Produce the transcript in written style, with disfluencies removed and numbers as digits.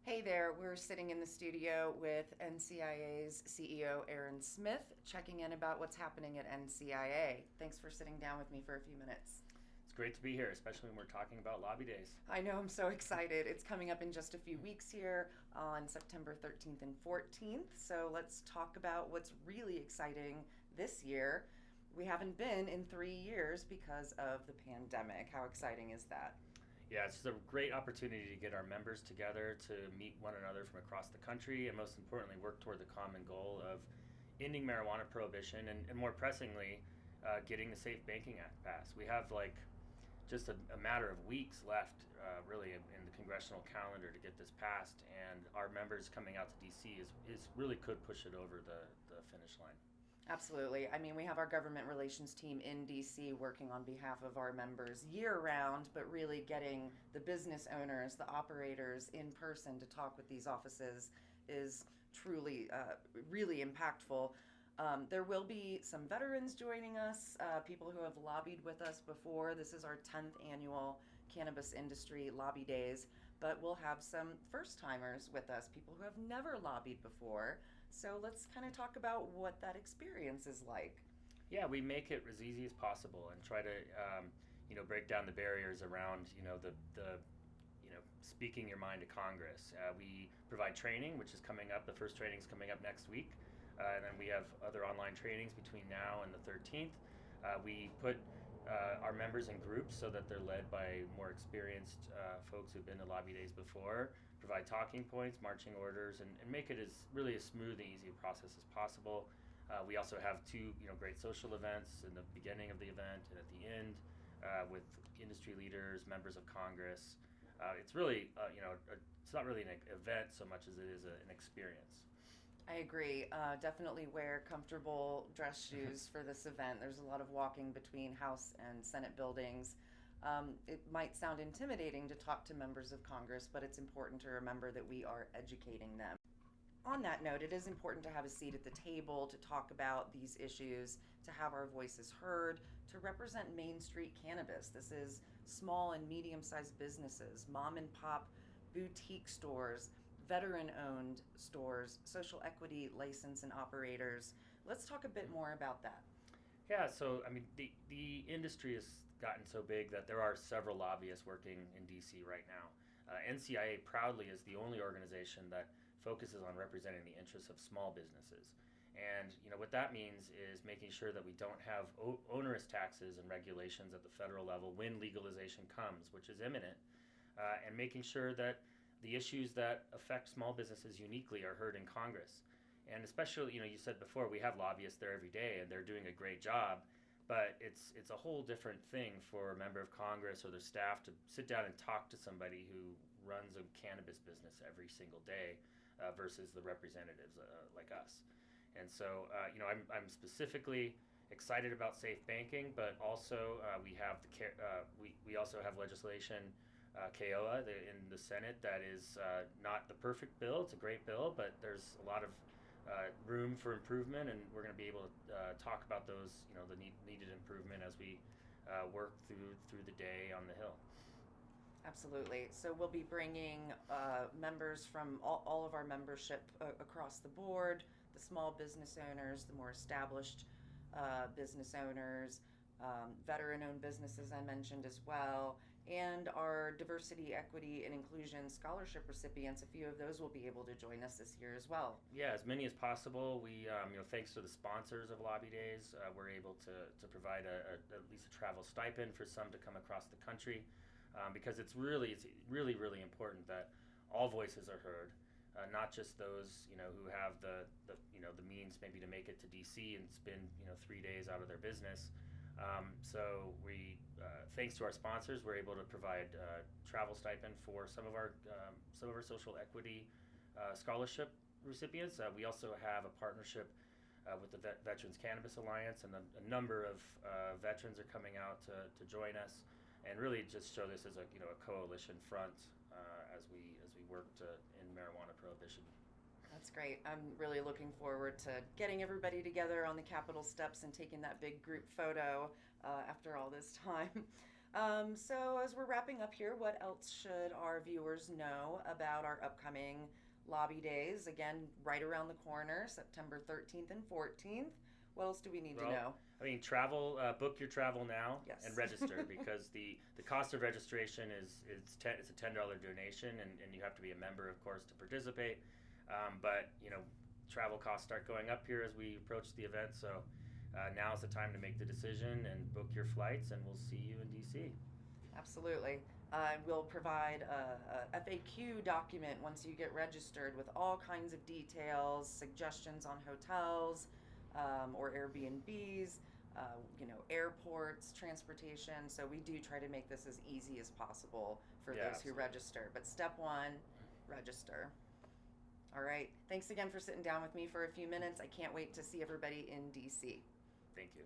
Hey there, we're sitting in the studio with NCIA's CEO Aaron Smith, checking in about what's happening at NCIA. Thanks for sitting down with me for a few minutes. It's great to be here, especially when we're talking about lobby days. I know, I'm so excited. It's coming up in just a few weeks here on September 13th and 14th. So let's talk about what's really exciting this year. We haven't been in 3 years because of the pandemic. How exciting is that? Yeah, it's a great opportunity to get our members together to meet one another from across the country and most importantly work toward the common goal of ending marijuana prohibition and more pressingly, getting the Safe Banking Act passed. We have just a matter of weeks left really in the congressional calendar to get this passed, and our members coming out to DC is really could push it over the finish line. Absolutely. I mean, we have our government relations team in DC working on behalf of our members year round, but really getting the business owners, the operators in person to talk with these offices is truly really impactful. There will be some veterans joining us, people who have lobbied with us before. This is our 10th annual Cannabis Industry Lobby Days, but we'll have some first timers with us, people who have never lobbied before. So let's kind of talk about what that experience is like. Yeah, we make it as easy as possible and try to, break down the barriers around, speaking your mind to Congress. We provide training, which is coming up. The first training is coming up next week. And then we have other online trainings between now and the 13th. We put our members in groups so that they're led by more experienced folks who've been to lobby days before, provide talking points, marching orders, and make it as really as smooth and easy a process as possible. We also have two great social events in the beginning of the event and at the end with industry leaders, members of Congress. It's really, it's not really an event so much as it is an experience. I agree. Definitely wear comfortable dress shoes for this event. There's a lot of walking between House and Senate buildings. It might sound intimidating to talk to members of Congress, but it's important to remember that we are educating them. On that note, it is important to have a seat at the table to talk about these issues, to have our voices heard, to represent Main Street Cannabis. This is small and medium-sized businesses, mom and pop boutique stores, veteran-owned stores, social equity license and operators. Let's talk a bit more about that. Yeah, so I mean, the industry has gotten so big that there are several lobbyists working in DC right now. NCIA proudly is the only organization that focuses on representing the interests of small businesses. And what that means is making sure that we don't have onerous taxes and regulations at the federal level when legalization comes, which is imminent, and making sure that the issues that affect small businesses uniquely are heard in Congress. And especially, you said before, we have lobbyists there every day and they're doing a great job, but it's a whole different thing for a member of Congress or their staff to sit down and talk to somebody who runs a cannabis business every single day versus the representatives like us. And so, I'm specifically excited about safe banking, but also we also have legislation KOA in the Senate that is not the perfect bill. It's a great bill, but there's a lot of room for improvement, and we're going to be able to talk about those, the needed improvement as we work through the day on the Hill. Absolutely. So we'll be bringing members from all of our membership across the board, the small business owners, the more established business owners, veteran-owned businesses I mentioned as well, and our diversity, equity, and inclusion scholarship recipients. A few of those will be able to join us this year as well. Yeah, as many as possible. We, thanks to the sponsors of Lobby Days, we're able to provide at least a travel stipend for some to come across the country, because it's really important that all voices are heard. Not just those who have the means maybe to make it to DC and spend 3 days out of their business. So we, thanks to our sponsors, we're able to provide travel stipend for some of our social equity scholarship recipients. We also have a partnership with the Veterans Cannabis Alliance, and a number of veterans are coming out to join us, and really just show this as a coalition front as we work to end marijuana prohibition. That's great. I'm really looking forward to getting everybody together on the Capitol steps and taking that big group photo after all this time. So as we're wrapping up here, what else should our viewers know about our upcoming lobby days? Again, right around the corner, September 13th and 14th. What else do we need to know? I mean, travel. Book your travel now Yes. and register because the cost of registration is it's a $10 donation, and you have to be a member, of course, to participate. But travel costs start going up here as we approach the event, so now is the time to make the decision and book your flights, and we'll see you in DC. Absolutely. We'll provide a FAQ document once you get registered with all kinds of details, suggestions on hotels or Airbnbs, airports, transportation. So we do try to make this as easy as possible for those Absolutely. who register. But step one, register. All right. Thanks again for sitting down with me for a few minutes. I can't wait to see everybody in DC. Thank you.